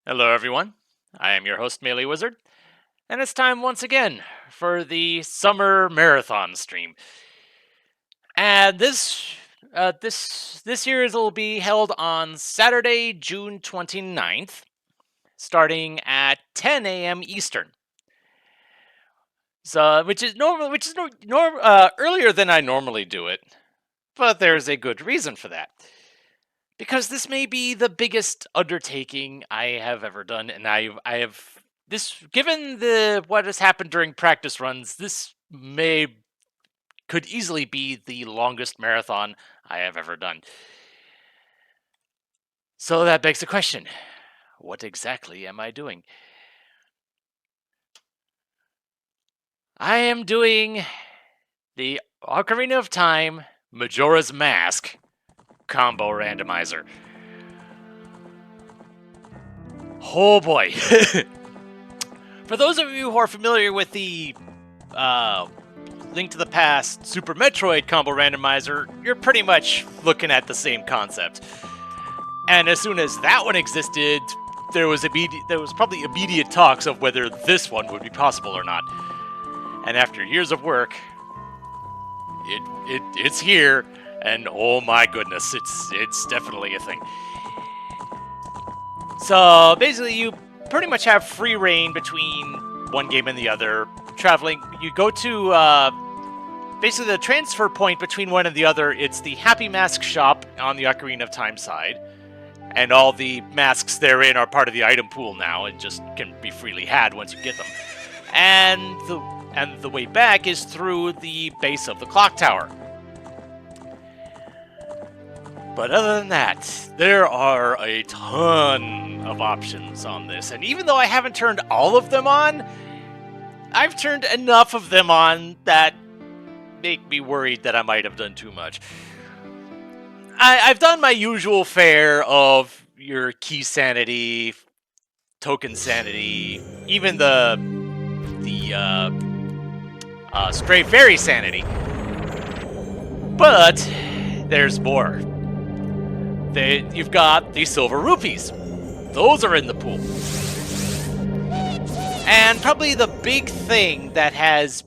Hello, everyone. I am your host, Melee Wizard, and it's time once again for the summer marathon stream. And this year's will be held on Saturday, June 29th, starting at 10 a.m. Eastern. So, which is earlier than I normally do it, but there's a good reason for that. Because this may be the biggest undertaking I have ever done, and I have this given the what has happened during practice runs, this may could easily be the longest marathon I have ever done. So that begs the question, what exactly am I doing? I am doing the Ocarina of Time Majora's Mask combo randomizer. Oh boy. For those of you who are familiar with the Link to the Past Super Metroid combo randomizer, you're pretty much looking at the same concept. And as soon as that one existed, there was probably immediate talks of whether this one would be possible or not. And after years of work, it's here, and oh my goodness, it's definitely a thing. So basically, you pretty much have free reign between one game and the other. Traveling, you go to basically the transfer point between one and the other. It's the Happy Mask shop on the Ocarina of Time side, and all the masks therein are part of the item pool now and just can be freely had once you get them. And the way back is through the base of the clock tower. But other than that, there are a ton of options on this. And even though I haven't turned all of them on, I've turned enough of them on that make me worried that I might have done too much. I've done my usual fare of your key sanity, token sanity, even the stray fairy sanity. But there's more. You've got the silver rupees. Those are in the pool. And probably the big thing that has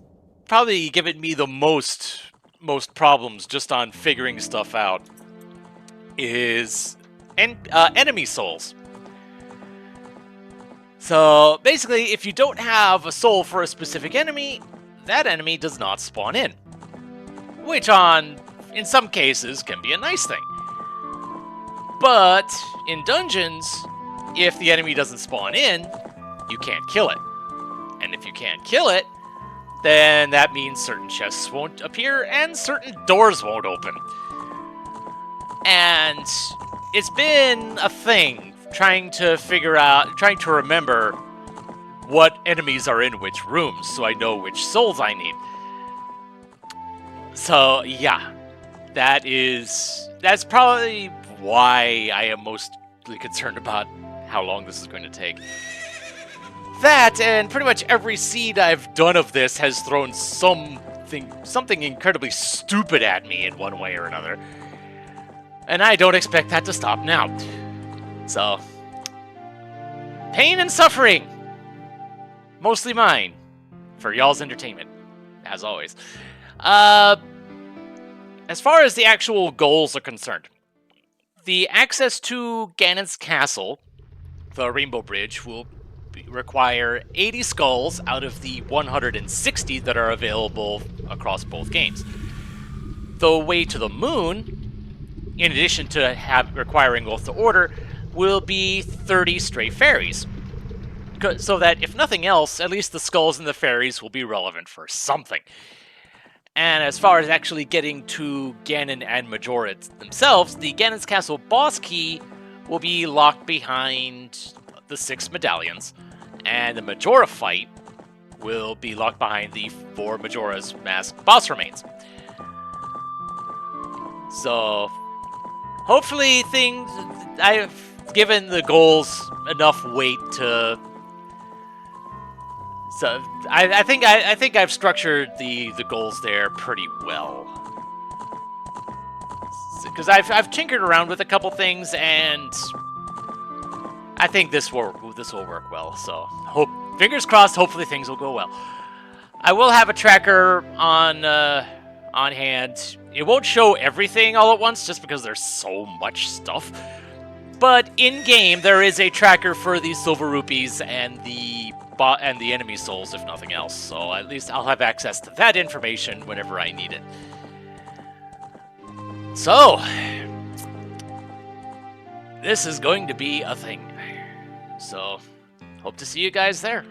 probably given me the most problems just on figuring stuff out is enemy souls. So basically, if you don't have a soul for a specific enemy, that enemy does not spawn in. Which in some cases can be a nice thing. But in dungeons, if the enemy doesn't spawn in, you can't kill it. And if you can't kill it, then that means certain chests won't appear and certain doors won't open. And it's been a thing trying to remember what enemies are in which rooms so I know which souls I need. So yeah, that's probably why I am mostly concerned about how long this is going to take. That, and pretty much every seed I've done of this has thrown something incredibly stupid at me in one way or another. And I don't expect that to stop now. So, pain and suffering. Mostly mine. For y'all's entertainment. As always. As far as the actual goals are concerned, the access to Ganon's castle, the Rainbow Bridge, will require 80 skulls out of the 160 that are available across both games. The way to the moon, in addition to requiring Oath to Order, will be 30 stray fairies. So that, if nothing else, at least the skulls and the fairies will be relevant for something. And as far as actually getting to Ganon and Majora themselves, the Ganon's Castle boss key will be locked behind the 6 medallions, and the Majora fight will be locked behind the 4 Majora's Mask boss remains. So, hopefully I've given the goals enough weight to... So I think I've structured the goals there pretty well, because I've tinkered around with a couple things, and I think this will work well. So fingers crossed. Hopefully things will go well. I will have a tracker on hand. It won't show everything all at once, just because there's so much stuff. But in game, there is a tracker for the silver rupees and the enemy souls, if nothing else. So at least I'll have access to that information whenever I need it. So this is going to be a thing. So hope to see you guys there.